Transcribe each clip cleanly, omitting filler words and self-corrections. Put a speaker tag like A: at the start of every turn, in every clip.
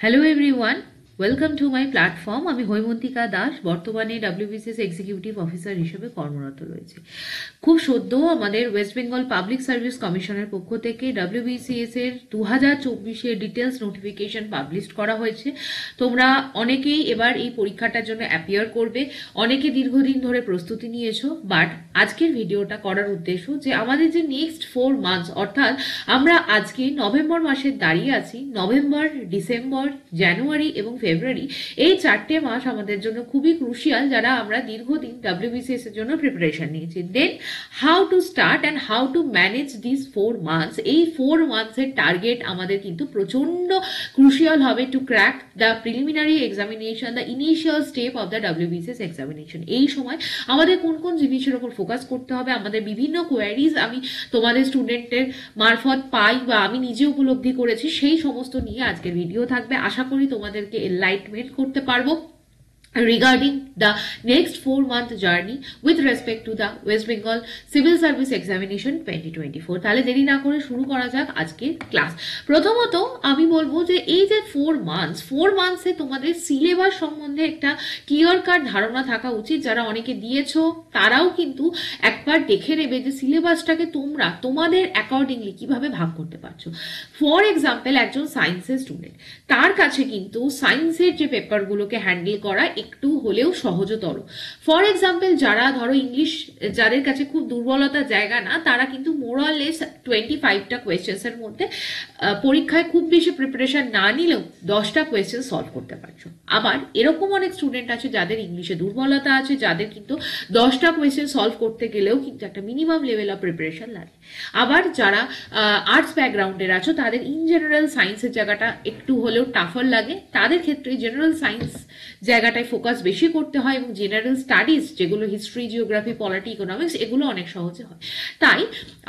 A: Hello everyone, welcome to my platform. আমি হৈমন্তিকা দাস, বর্তমানে WBCS executive officer হিসেবে কর্মরত রয়েছে। খুব সদ্য আমাদের ওয়েস্ট বেঙ্গল পাবলিক সার্ভিস কমিশনের পক্ষ থেকে ডাব্লিউবিসিএস এর 2024-এর ডিটেলস নোটিফিকেশন পাবলিশ করা হয়েছে। তোমরা অনেকেই এবার এই পরীক্ষাটার জন্য অ্যাপিয়ার করবে, অনেকে দীর্ঘদিন ধরে প্রস্তুতি নিয়েছো। বাট আজকের ভিডিওটা করার উদ্দেশ্য যে আমাদের যে নেক্সট 4 মান্থস, অর্থাৎ আমরা আজকে নভেম্বর মাসে দাঁড়িয়ে আছি, নভেম্বর, ডিসেম্বর, জানুয়ারি এবং ফেব্রুয়ারি, এই 4টে মাস আমাদের জন্য খুবই ক্রুশিয়াল, যারা আমরা দীর্ঘদিন ডাব্লিউবিসিএস এর জন্য প্রিপারেশন নিয়েছি। Then how to start and how to manage this 4 months. এই 4 মান্থসের টার্গেট আমাদের কিন্তু প্রচন্ড ক্রুশিয়াল হবে to crack the preliminary examination, the initial step of the WBCS examination. এই সময় আমাদের কোন কোন জিনিসের উপর ফোকাস করতে হবে, আমাদের বিভিন্ন কোয়ারিজ আমি তোমাদের স্টুডেন্টের মারফত পাই বা আমি নিজে উপলব্ধি করেছি, সেই সমস্ত নিয়ে আজকের ভিডিও থাকবে। আশা করি তোমাদেরকে এনলাইটমেন্ট করতে পারবো regarding the next 4-month journey with respect to the West Bengal Civil Service Examination 2024. তাহলে দেরি না করে শুরু করা যাক আজকের ক্লাস। প্রথমত আমি বলবো যে এই যে 4 মান্থসে তোমাদের সিলেবাস সম্বন্ধে একটা ক্লিয়ার কাট ধারণা থাকা উচিত। যারা অনেকে দিয়েছো তারাও কিন্তু একবার দেখে নেবে যে সিলেবাসটাকে তোমরা তোমাদের অ্যাকর্ডিংলি কিভাবে ভাগ করতে পারছো। ফর এক্সাম্পল, একজন সায়েন্সের স্টুডেন্ট, তার কাছে কিন্তু সায়েন্সের যে পেপারগুলোকে হ্যান্ডেল করা একটু হলেও সহজতর। ফর এক্সাম্পল, যারা ধরো ইংলিশ, যাদের কাছে খুব দুর্বলতার জায়গা না, তারা কিন্তু মোরালেস 25টা কোয়েশ্চেন্স এর মধ্যে পরীক্ষায় খুব বেশি প্রিপারেশন না নিলেও 10টা কোয়েশ্চেন সলভ করতে পারছো। আবার এরকম অনেক স্টুডেন্ট আছে যাদের ইংলিশে দুর্বলতা আছে, যাদের কিন্তু 10টা কোয়েশ্চেন সলভ করতে গেলেও কিন্তু একটা মিনিমাম লেভেল অফ প্রিপারেশন লাগে। আবার যারা আর্টস ব্যাকগ্রাউন্ডের আছো, তাদের ইন জেনারেল সায়েন্সের জায়গাটা একটু হলেও টাফার লাগে, তাদের ক্ষেত্রে জেনারেল সায়েন্স জায়গাটায় ফোকাস বেশি করতে হয় এবং জেনারেল স্টাডিজ যেগুলো হিস্ট্রি, জিওগ্রাফি, পলিটি, ইকোনমিক্স, এগুলো অনেক সহজে হয়। তাই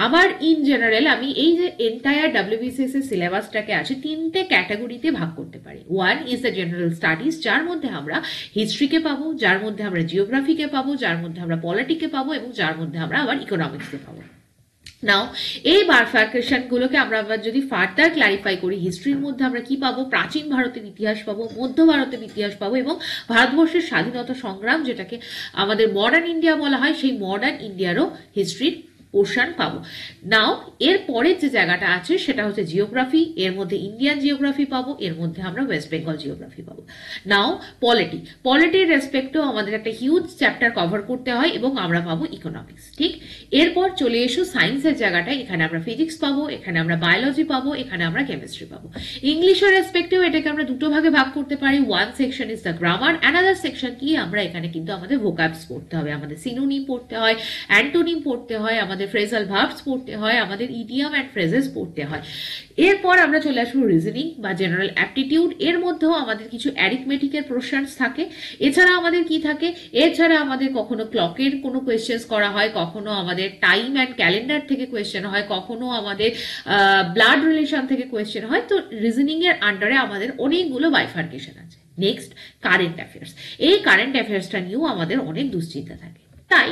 A: আবার ইন জেনারেল আমি এই যে এন্টায়ার ডাব্লিউবিসিএস এর সিলেবাসটাকে আছে 3টে ক্যাটাগরিতে ভাগ করতে পারি। One is the general studies, যার মধ্যে আমরা হিস্ট্রিকে পাবো, যার মধ্যে আমরা জিওগ্রাফিকে পাবো, যার মধ্যে আমরা পলিটিকে পাবো এবং যার মধ্যে আমরা আবার ইকোনমিক্সকে পাবো। নাও এই বারফার্কেশনগুলোকে আমরা আবার যদি ফার্দার ক্লারিফাই করি, হিস্ট্রির মধ্যে আমরা কি পাবো? প্রাচীন ভারতের ইতিহাস পাবো, মধ্য ভারতের ইতিহাস পাবো এবং ভারতবর্ষের স্বাধীনতা সংগ্রাম, যেটাকে আমাদের মডার্ন ইন্ডিয়া বলা হয়, সেই মডার্ন ইন্ডিয়ারও হিস্ট্রির পোর্শন পাবো। নাও এর পরের যে জায়গাটা আছে সেটা হচ্ছে জিওগ্রাফি, এর মধ্যে ইন্ডিয়ান জিওগ্রাফি পাবো, এর মধ্যে আমরা ওয়েস্ট বেঙ্গল জিওগ্রাফি পাবো। নাও পলিটির রেসপেক্টেও আমাদের একটা হিউজ চ্যাপ্টার কভার করতে হয় এবং আমরা পাবো ইকোনমিক্স। ঠিক, এরপর চলে এসো সায়েন্সের জায়গাটায়, এখানে আমরা ফিজিক্স পাবো, এখানে আমরা বায়োলজি পাবো, এখানে আমরা কেমিস্ট্রি পাবো। ইংলিশের রেসপেক্টেও এটাকে আমরা দুটো ভাগে ভাগ করতে পারি। One section is the grammar, another section কি, আমরা এখানে কিন্তু আমাদের ভোকাবস পড়তে হবে, আমাদের সিনোনিম পড়তে হয়, অ্যান্টোনিম পড়তে হয়, আমাদের ফ্রেজাল ভার্বস পড়তে হয়, আমাদের ইডিয়াম অ্যান্ড ফ্রেজেস পড়তে হয়। এরপর আমরা চলে আসবো রিজনিং বা জেনারেল অ্যাপটিটিউড, এর মধ্যেও আমাদের কিছু অ্যারিথমেটিকের প্রশ্নস থাকে। এছাড়া আমাদের কি থাকে? এছাড়া আমাদের কখনো ক্লকের কোনো কোয়েশ্চেন্স করা হয়, কখনো আমাদের টাইম অ্যান্ড ক্যালেন্ডার থেকে কোয়েশ্চেন হয়, কখনো আমাদের ব্লাড রিলেশন থেকে কোয়েশ্চেন হয়। তো রিজনিং এর আন্ডারে আমাদের অনেকগুলো বাইফার্কেশন আছে। Next, current affairs. এই কারেন্ট অ্যাফেয়ার্সটা নিয়েও আমাদের অনেক দুশ্চিন্তা থাকে। তাই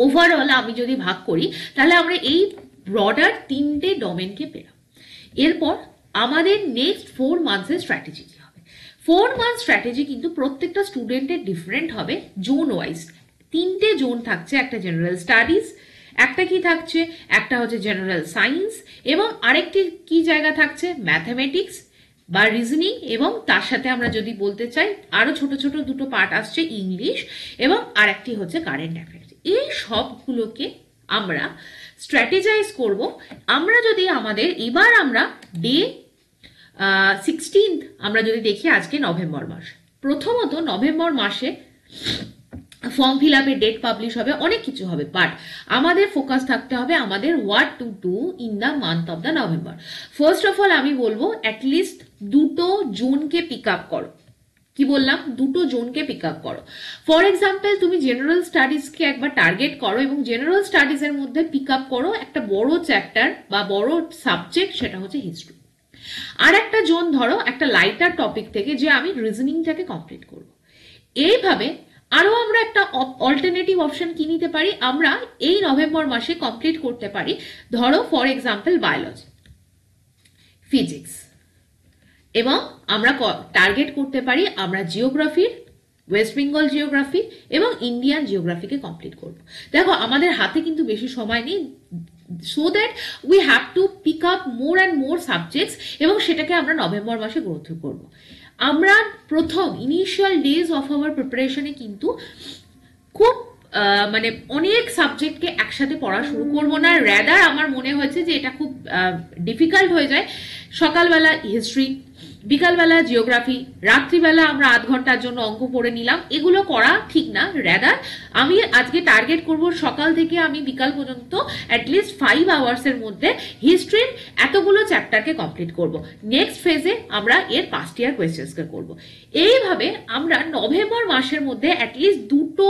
A: ওভারঅল আমি যদি ভাগ করি, তাহলে আমরা এই ব্রডার 3টে ডোমেনকে পেলাম। এরপর আমাদের নেক্সট 4 মান্থসের স্ট্র্যাটেজি কি হবে? 4 মান্থ স্ট্র্যাটেজি কিন্তু প্রত্যেকটা স্টুডেন্টের ডিফারেন্ট হবে জোন ওয়াইজ। 3টে জোন থাকছে, একটা জেনারেল স্টাডিজ, একটা কি থাকছে, একটা হচ্ছে জেনারেল সায়েন্স, এবং আরেকটি কি জায়গা থাকছে ম্যাথামেটিক্স বা রিজনিং, এবং তার সাথে আমরা যদি বলতে চাই আরো ছোট ছোট দুটো পার্ট আসছে, ইংলিশ, এবং আরেকটি হচ্ছে কারেন্ট অ্যাফেয়ার্স। এই সবগুলোকে আমরা স্ট্র্যাটেজাইজ করব। আমরা যদি আমাদের এবার আমরা ডে 16 আমরা যদি দেখি, আজকে নভেম্বর মাস। প্রথমত নভেম্বর মাসে ফর্ম ফিল আপের ডেট পাবলিশ হবে, অনেক কিছু হবে, বাট আমাদের ফোকাস থাকতে হবে আমাদের what to do in the month of the November. First of all আমি বলবো অ্যাটলিস্ট দুটো জোনকে পিক আপ করো। কি বললাম? দুটো জোনকে পিক আপ করো। ফর এক্সাম্পল, তুমি জেনারেল স্টাডিজকে একবার টার্গেট করো এবং জেনারেল স্টাডিজ এর মধ্যে পিক আপ করো একটা বড় চ্যাপ্টার বা বড় সাবজেক্ট, সেটা হচ্ছে হিস্ট্রি। আর একটা জোন ধরো একটা লাইটার টপিক থেকে, যে আমি রিজনিংটাকে কমপ্লিট করব। এইভাবে আরো আমরা একটা অল্টারনেটিভ অপশন কি নিতে পারি, আমরা এই নভেম্বর মাসে কমপ্লিট করতে পারি ধরো ফর এক্সাম্পল বায়োলজি, ফিজিক্স, এবং আমরা টার্গেট করতে পারি আমরা জিওগ্রাফির, ওয়েস্ট বেঙ্গল জিওগ্রাফি এবং ইন্ডিয়ান জিওগ্রাফিকে কমপ্লিট করব। দেখো আমাদের হাতে কিন্তু বেশি সময় নেই, so that we have to pick up more and more subjects এবং সেটাকে আমরা নভেম্বর মাসে গ্রোথ করব। আমরা প্রথম ইনিশিয়াল ডেজ অফ আওয়ার প্রিপারেশনে কিন্তু খুব মানে অনেক সাবজেক্টকে একসাথে পড়া শুরু করবো না, র্যাদার আমার মনে হয়েছে যে এটা খুব ডিফিকাল্ট হয়ে যায়। সকালবেলা হিস্ট্রি, বিকালবেলা জিওগ্রাফি, রাত্রিবেলা আমরা আধ ঘন্টার জন্য অঙ্ক পড়ে নিলাম, এগুলো করা ঠিক না। র্যাদার আমি আজকে টার্গেট করব সকাল থেকে আমি বিকাল পর্যন্ত অ্যাটলিস্ট 5 আওয়ার্সের মধ্যে হিস্ট্রির এতগুলো চ্যাপ্টারকে কমপ্লিট করব। নেক্সট ফেজে আমরা এর পাস্ট ইয়ার কোয়েশ্চেন্সকে করব। এইভাবে আমরা নভেম্বর মাসের মধ্যে অ্যাটলিস্ট দুটো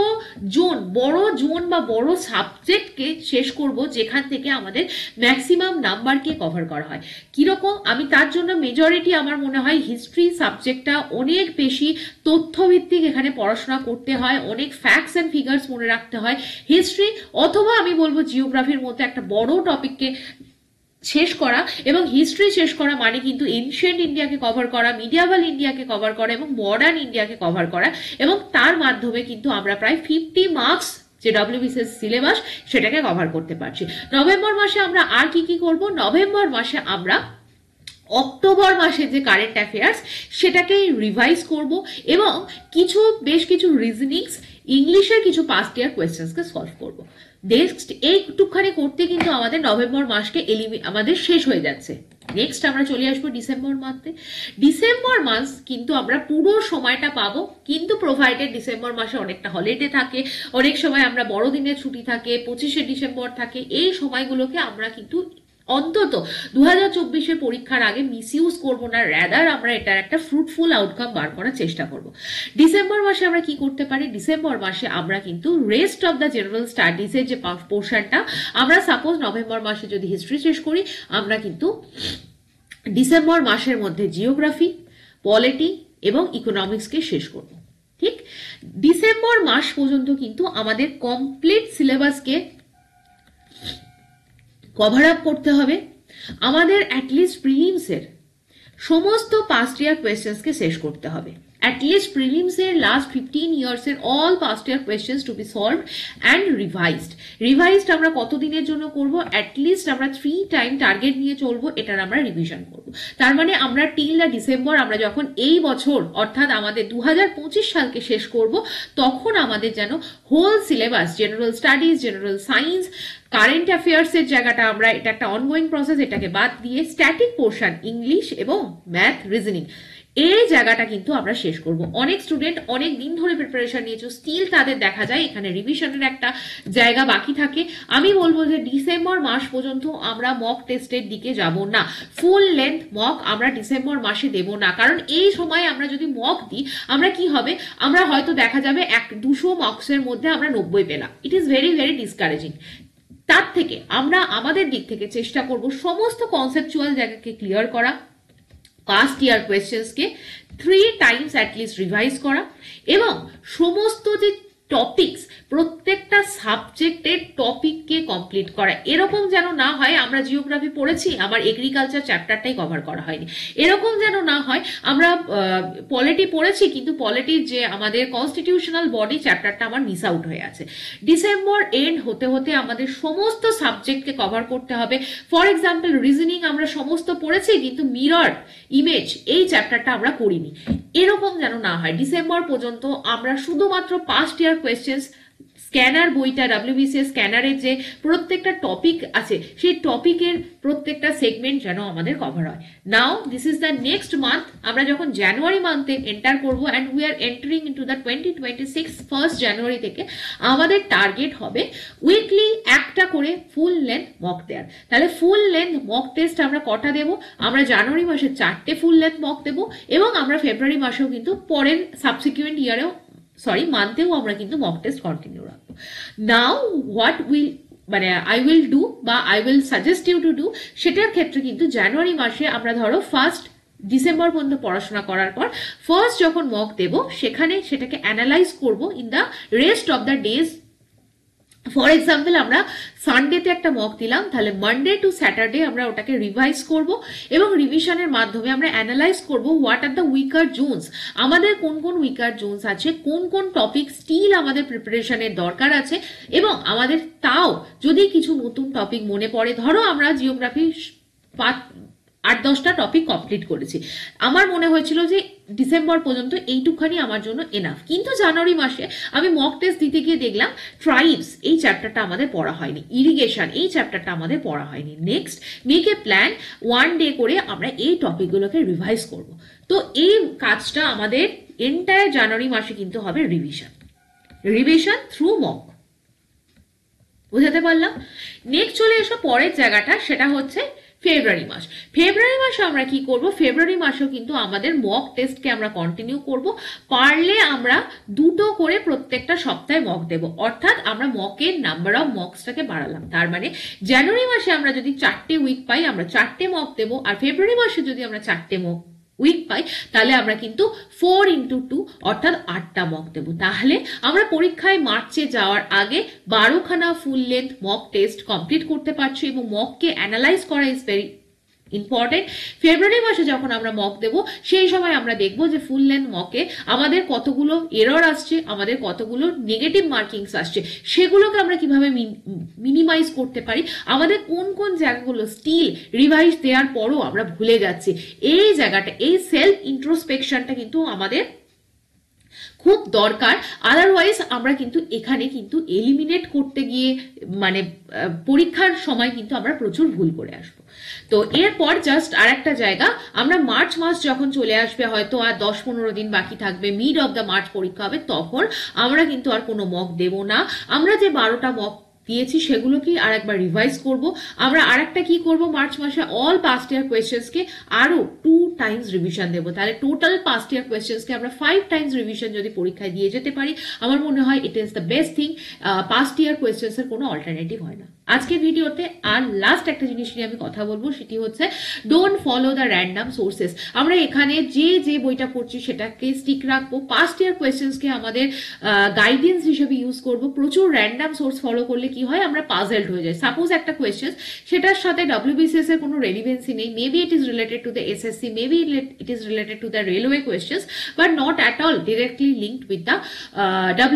A: জোন, বড় জোন বা বড় সাবজেক্টকে শেষ করব যেখান থেকে আমাদের ম্যাক্সিমাম নাম্বারকে কভার করা হয়। কিরকম? আমি তার জন্য মেজরিটি আমার মনে হয় হিস্ট্রি সাবজেক্টটা অনেক বেশি তথ্যভিত্তিক, এখানে পড়াশোনা করতে হয়, অনেক ফ্যাক্টস অ্যান্ড ফিগার্স মনে রাখতে হয় হিস্ট্রি, অথবা আমি বলবো জিওগ্রাফির মধ্যে একটা বড় টপিককে শেষ করা। এবং হিস্ট্রি শেষ করা মানে কিন্তু এনশিয়েন্ট ইন্ডিয়াকে কভার করা, মিডিয়াভাল ইন্ডিয়াকে কভার করা এবং মডার্ন ইন্ডিয়াকে কভার করা, এবং তার মাধ্যমে কিন্তু আমরা প্রায় 50 মার্কস যে ডব্লিউবিসিএস সিলেবাস সেটাকে কভার করতে পারছি। নভেম্বর মাসে আমরা আর কি কি করব? নভেম্বর মাসে আমরা অক্টোবর মাসে যে কারেন্ট অ্যাফেয়ার্স সেটাকে রিভাইজ করব এবং বেশ কিছু রিজনিংস, ইংলিশের কিছু পাস্ট ইয়ার কোয়েশ্চেন্সকে সলভ করব। নেক্সট এইটুকখানি করতে কিন্তু আমাদের নভেম্বর মাসকে আমাদের শেষ হয়ে যাচ্ছে। নেক্সট আমরা চলে আসবো ডিসেম্বর মাসে। ডিসেম্বর মাস কিন্তু আমরা পুরো সময়টা পাবো, কিন্তু প্রোভাইডেড ডিসেম্বর মাসে অনেকটা হলিডে থাকে, অনেক সময় আমরা বড়দিনের ছুটি থাকে, 25শে ডিসেম্বর থাকে, এই সময়গুলোকে আমরা কিন্তু অন্তত 2024 পরীক্ষার আগে মিসইউজ করবো না, র্যাদার আমরা এটার একটা ফ্রুটফুল আউটকাম বার করার চেষ্টা করব। ডিসেম্বর মাসে আমরা কি করতে পারি? ডিসেম্বর মাসে আমরা কিন্তু রেস্ট অফ দ্য জেনারেল স্টাডিজের যে পোর্শনটা, আমরা সাপোজ নভেম্বর মাসে যদি হিস্ট্রি শেষ করি, আমরা কিন্তু ডিসেম্বর মাসের মধ্যে জিওগ্রাফি, পলিটি এবং ইকোনমিক্সকে শেষ করব। ঠিক ডিসেম্বর মাস পর্যন্ত কিন্তু আমাদের কমপ্লিট সিলেবাসকে কভার আপ করতে হবে। আমাদের অ্যাটলিস্ট প্রিলিমসের সমস্ত পাস্ট ইয়ার কোয়েশ্চেন্সকে শেষ করতে হবে। অ্যাটলিস্ট প্রিলিমসের লাস্ট 15 ইয়ার্সের all past year questions to be solved and revised আমরা কতদিনের জন্য করব? অ্যাটলিস্ট আমরা 3 টাইম টার্গেট নিয়ে চলবো, এটার আমরা রিভিশন করব। তার মানে আমরা টিল দ্য ডিসেম্বর, আমরা যখন এই বছর অর্থাৎ আমাদের 2025 সালকে শেষ করব, তখন আমাদের যেন whole syllabus, general studies, general science, current অ্যাফেয়ার্সের জায়গাটা আমরা, এটা একটা অনগোয়িং প্রসেস, এটাকে বাদ দিয়ে স্ট্যাটিক পোর্শন ইংলিশ এবং ম্যাথ, রিজনিং, এই জায়গাটা কিন্তু আমরা শেষ করব। অনেক স্টুডেন্ট অনেক দিন ধরে প্রিপারেশন নিয়েছো, স্টিল তাদের দেখা যায় এখানে রিভিশনের একটা জায়গা বাকি থাকে। আমি বলবো যে ডিসেম্বর মাস পর্যন্ত আমরা মক টেস্টের দিকে যাব না, ফুল লেন্থ মক আমরা ডিসেম্বর মাসে দেব না। কারণ এই সময় আমরা যদি মক দিই, আমরা কি হবে, আমরা হয়তো দেখা যাবে 200 মক্সের মধ্যে আমরা 90 পেলাম। It is very very discouraging. তার থেকে আমরা আমাদের দিক থেকে চেষ্টা করব সমস্ত কনসেপচুয়াল জায়গাকে ক্লিয়ার করা, পাস্ট ইয়ার কোয়েশ্চেন্সকে 3 টাইমস অ্যাটলিস্ট রিভাইজ করা এবং সমস্ত যে টপিকস, প্রত্যেকটা সাবজেক্টের টপিককে কমপ্লিট করা। এরকম যেন না হয় আমরা জিওগ্রাফি পড়েছি, আমার এগ্রিকালচার চ্যাপ্টারটাই কভার করা হয়নি। এরকম যেন না হয় আমরা পলিটি পড়েছি কিন্তু পলিটির যে আমাদের কনস্টিটিউশনাল বডি চ্যাপ্টারটা আমার মিস আউট হয়ে আছে। ডিসেম্বর এন্ড হতে হতে আমাদের সমস্ত সাবজেক্টকে কভার করতে হবে। ফর এক্সাম্পল রিজনিং আমরা সমস্ত পড়েছি কিন্তু মিরর ইমেজ এই চ্যাপ্টারটা আমরা করিনি। এরকম যেন না হয়। ডিসেম্বর পর্যন্ত আমরা শুধুমাত্র পাস্ট ইয়ার কোয়েশ্চেন্স, স্ক্যানার বইটা, ডব্লিউবিসিএস স্ক্যানারের যে প্রত্যেকটা টপিক আছে সেই টপিকের প্রত্যেকটা সেগমেন্ট যেন আমাদের কভার হয়। Now this is the next month. আমরা যখন জানুয়ারি মান্থে এন্টার করবো and we are entering into the 2026 1st January থেকে আমাদের টার্গেট হবে উইকলি একটা করে ফুল লেন্থ মক দেওয়ার। তাহলে ফুল লেন্থ মক টেস্ট আমরা কটা দেবো? আমরা জানুয়ারি মাসে 4টে ফুল লেন্থ মক দেবো এবং আমরা ফেব্রুয়ারি মাসেও কিন্তু পরের সাবসিকুয়েন্ট ইয়ারেও মান্থেও আমরা কিন্তু মক টেস্ট কন্টিনিউ রাখবো। Now what I will do বা I will suggest you to do, সেটার ক্ষেত্রে কিন্তু জানুয়ারি মাসে আমরা ধরো ফার্স্ট ডিসেম্বর পর্যন্ত পড়াশোনা করার পর ফার্স্ট যখন মক দেব সেখানে সেটাকে অ্যানালাইজ করব in the rest of the days for example আমরা সানডেতে একটা মক দিলাম, তাহলে মানডে টু স্যাটারডে আমরা ওটাকে রিভাইজ করব এবং রিভিশনের মাধ্যমে আমরা অ্যানালাইজ করব what are the weaker zones, আমাদের কোন কোন উইকার জোনস আছে, কোন কোন টপিক স্টিল আমাদের প্রিপারেশনের দরকার আছে, এবং আমাদের তাও যদি কিছু নতুন টপিক মনে পড়ে, ধরো আমরা জিওগ্রাফি 8-10টা টপিক কমপ্লিট করেছি, আমার মনে হয়েছিল যে ডিসেম্বর পর্যন্ত এইটুখানি আমার জন্য এনাফ, কিন্তু জানুয়ারি মাসে আমি মক টেস্ট দিতে গিয়ে দেখলাম ট্রাইবস এই চ্যাপ্টারটা আমাদের পড়া হয়নি, ইরিগেশন এই চ্যাপ্টারটা আমাদের পড়া হয়নি। Next make a plan, 1 day করে আমরা এই টপিকগুলোকে রিভাইজ করব। তো এই কাজটা আমাদের এন্টায়ার জানুয়ারি মাসে কিন্তু হবে রিভিশন থ্রু মক। বুঝাতে পারলাম? নেক্সট চলে এসো পরের জায়গাটা, সেটা হচ্ছে ফেব্রুয়ারি মাস। ফেব্রুয়ারি মাসে আমরা কি করব? ফেব্রুয়ারি মাসেও কিন্তু আমাদের মক টেস্টকে আমরা কন্টিনিউ করব। পারলে আমরা 2টো করে প্রত্যেকটা সপ্তাহে মক দেব, অর্থাৎ আমরা মকের নাম্বার অফ মকসটাকে বাড়ালাম। তার মানে জানুয়ারি মাসে আমরা যদি 4টে উইক পাই, আমরা 4টে মক দেব, আর ফেব্রুয়ারি মাসে যদি আমরা 4টে মক উইক পাই, তাহলে আমরা কিন্তু 4x2 অর্থাৎ 8টা মক দেব। তাহলে আমরা পরীক্ষায় মার্চে যাওয়ার আগে 12খানা full length mock test complete করতে পারছি, এবং মককে অ্যানালাইজ করা ইজ ভেরি ইম্পর্টেন্ট। ফেব্রুয়ারি মাসে যখন আমরা মক দেব, সেই সময় আমরা দেখব যে ফুল লেন্থ মকে আমাদের কতগুলো এরর আসছে, আমাদের কতগুলো নেগেটিভ মার্কিংস আসছে, সেগুলোকে আমরা কিভাবে মিনিমাইজ করতে পারি, আমাদের কোন কোন জায়গাগুলো স্টিল রিভাইজ দেওয়ার পরও আমরা ভুলে যাচ্ছি, এই জায়গাটা, এই সেলফ ইন্ট্রোস্পেকশনটা কিন্তু আমাদের খুব দরকার। আদারওয়াইজ আমরা কিন্তু এখানে কিন্তু এলিমিনেট করতে গিয়ে মানে পরীক্ষার সময় কিন্তু আমরা প্রচুর ভুল করে আসবো। তো এরপর জাস্ট আর একটা জায়গা, আমরা মার্চ মাস যখন চলে আসবে, হয়তো আর 10-15 দিন বাকি থাকবে, মিড অফ দ্য মার্চ পরীক্ষা হবে, তখন আমরা কিন্তু আর কোনো মক দেব না। আমরা যে 12টা মক দিয়েছি সেগুলোকে আর একবার রিভাইজ করব। আমরা আর একটা কি করব, মার্চ মাসে অল পাস্ট ইয়ার কোয়েশ্চেন্সকে আরো 2 টাইমস রিভিশন দেবো। তাহলে টোটাল পাস্ট ইয়ার কোয়েশ্চেন্সকে আমরা 5 টাইমস রিভিশন যদি পরীক্ষায় দিয়ে যেতে পারি, আমার মনে হয় it is the best thing. Past year questions এর কোনো অল্টারনেটিভ হয় না। আজকের ভিডিওতে আর লাস্ট একটা জিনিস নিয়ে আমি কথা বলবো, সেটি হচ্ছে don't follow the random sources. আমরা এখানে যে বইটা পড়ছি সেটাকে স্টিক রাখবো, পাস্ট ইয়ার কোয়েশ্চেন্সকে আমাদের গাইডেন্স হিসেবে ইউজ করবো। প্রচুর র্যান্ডাম সোর্স ফলো করলে কি হয়, আমরা পাজলড হয়ে যাই। সাপোজ একটা কোয়েশ্চেন, সেটার সাথে WBCS এর কোনো রেলিভেন্সি নেই, maybe it is related to the SSC, maybe it is related to the railway questions, but not at all directly linked with the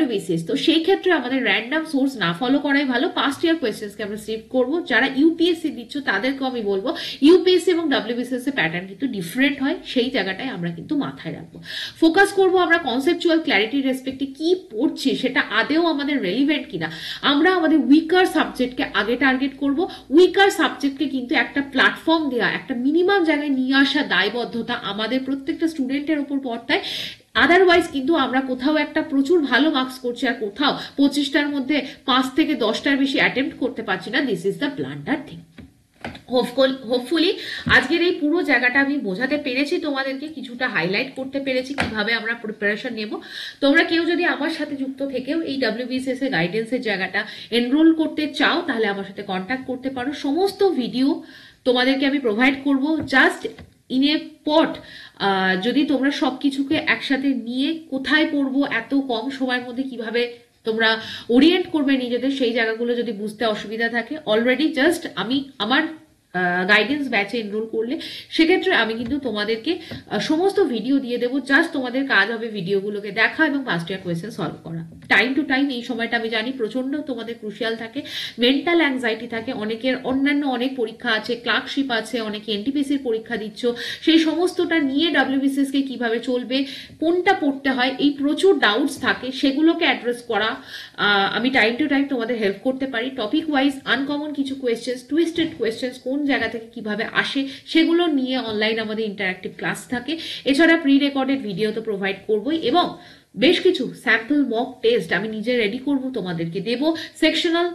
A: WBCS। তো সেই ক্ষেত্রে আমাদের র্যান্ডাম সোর্স না ফলো করাই ভালো। পাস্ট ইয়ার কোয়েশ্চেন্স আমরা select করব। যারা ইউপিএসসি দিচ্ছ তাদেরকেও আমি বলবো, ইউপিএসসি এবং WBCS এর প্যাটার্ন কিন্তু ডিফারেন্ট হয়, সেই জায়গাটায় আমরা কিন্তু মাথায় রাখবো। ফোকাস করব আমরা কনসেপচুয়াল ক্ল্যারিটি রেসপেক্টে কি পড়ছি সেটা আদেও আমাদের রেলিভেন্ট কিনা। আমরা আমাদের উইকার সাবজেক্টকে আগে টার্গেট করব। উইকার সাবজেক্টকে কিন্তু একটা প্ল্যাটফর্ম দেওয়া, একটা মিনিমাম জায়গায় নিয়ে আসা দায়বদ্ধতা আমাদের প্রত্যেকটা স্টুডেন্টের উপর পড়তায়। আদারওয়াইজ কিন্তু আমরা কোথাও একটা প্রচুর ভালো মার্কস করছি আর কোথাও 25টার মধ্যে 5 থেকে 10টার বেশি অ্যাটেম্প্ট করতে পারছি না। This is the blunder thing. Hopefully আজকের এই পুরো জায়গাটা আমি বোঝাতে পেরেছি, তোমাদেরকে কিছুটা হাইলাইট করতে পেরেছি কিভাবে আমরা প্রিপারেশন নেব। তোমরা কেউ যদি আমার সাথে যুক্ত থেকেও এই WBCS এর গাইডেন্সের জায়গাটা এনরোল করতে চাও, তাহলে আমার সাথে কন্ট্যাক্ট করতে পারো। সমস্ত ভিডিও তোমাদেরকে আমি প্রোভাইড করব, জাস্ট ইন এ পট। যদি তোমরা সবকিছুকে একসাথে নিয়ে কোথায় পড়বো, এত কম সময়ের মধ্যে কিভাবে তোমরা ওরিয়েন্ট করবে নিজেদের, সেই জায়গাগুলো যদি বুঝতে অসুবিধা থাকে, অলরেডি জাস্ট আমি আমার গাইডেন্স ব্যাচে এনরোল করলে সেক্ষেত্রে আমি কিন্তু তোমাদেরকে সমস্ত ভিডিও দিয়ে দেবো। জাস্ট তোমাদের কাজ হবে ভিডিওগুলোকে দেখা এবং পাস্ট ইয়ার কোয়েশ্চেন সলভ করা। টাইম টু টাইম এই সময়টা আমি জানি প্রচন্ড তোমাদের ক্রুশিয়াল থাকে, মেন্টাল অ্যাংজাইটি থাকে, অনেকের অন্যান্য অনেক পরীক্ষা আছে, ক্লার্কশিপ আছে, অনেকে NTPCর পরীক্ষা দিচ্ছ, সেই সমস্তটা নিয়ে WBCS কে কিভাবে চলবে, কোনটা পড়তে হয়, এই প্রচুর ডাউটস থাকে, সেগুলোকে অ্যাড্রেস করা আমি টাইম টু টাইম তোমাদের হেল্প করতে পারি। টপিক ওয়াইজ আনকমন কিছু কোয়েশ্চেন্স, টুইস্টেড কোয়েশ্চেন্স কোন জায়গা থেকে কিভাবে আসে সেগুলো নিয়ে অনলাইন আমাদের ইন্টারঅ্যাক্টিভ ক্লাস থাকে। এছাড়া প্রি রেকর্ডেড ভিডিও তো প্রোভাইড করবোই, এবং বেশ কিছু স্যাম্পল মক টেস্ট আমি নিজে রেডি করব, তোমাদেরকে দেব। সেকশনাল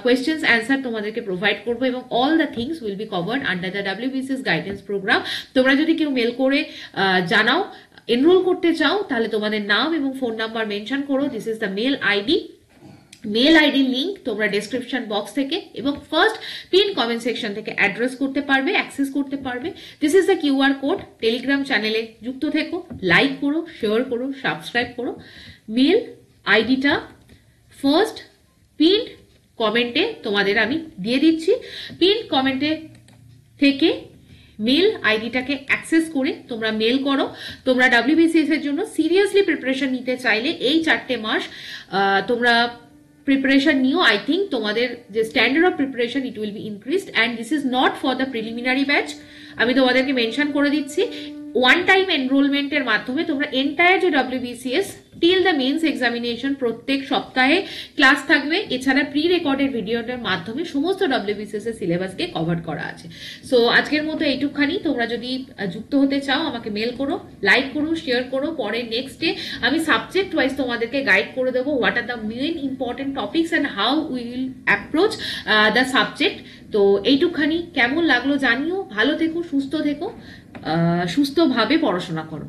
A: কোয়েশ্চেন্স অ্যান্সার তোমাদেরকে প্রোভাইড করবো, এবং all the things will be covered under the WBCS guidance programme. তোমরা যদি কেউ মেল করে জানাও এনরোল করতে চাও, তাহলে তোমাদের নাম এবং ফোন নাম্বার মেনশন করো। This is the mail ID link তোমরা ডেসক্রিপশন বক্স থেকে এবং ফার্স্ট পিন কমেন্ট সেকশন থেকে অ্যাড্রেস করতে পারবে, অ্যাক্সেস করতে পারবে। This is the QR code. Telegram চ্যানেলে যুক্ত থেকো, লাইক করো, শেয়ার করো, সাবস্ক্রাইব করো। মেল আইডিটা ফার্স্ট পিন কমেন্টে তোমাদের আমি দিয়ে দিচ্ছি। পিন কমেন্টে থেকে মেল আইডিটাকে অ্যাক্সেস করে তোমরা মেল করো। তোমরা WBCS এর জন্য সিরিয়াসলি প্রিপারেশন নিতে চাইলে এই 4টে মাস তোমরা প্রিপারেশন নিও। আই থিঙ্ক তোমাদের যে standard of preparation it will be increased and this is not for the preliminary batch. আমি তোমাদেরকে মেনশন করে দিচ্ছি, ওয়ান টাইম এনরোলমেন্টের মাধ্যমে তোমরা এন্টায়ার যে WBCS till the mains examination প্রত্যেক সপ্তাহে ক্লাস থাকবে। এছাড়া প্রি রেকর্ডেড ভিডিওটার মাধ্যমে সমস্ত WBCS এর সিলেবাসকে কভার করা আছে। সো আজকের মতো এইটুকখানি। তোমরা যদি যুক্ত হতে চাও আমাকে মেল করো, লাইক করো, শেয়ার করো। পরে নেক্সট ডে আমি সাবজেক্ট ওয়াইজ তোমাদেরকে গাইড করে দেবো what are the main important topics and how will approach the subject. তো এইটুকখানি। কেমন লাগলো জানিও। ভালো থেকো, সুস্থ থেকো, সুস্থভাবে পড়াশোনা করো।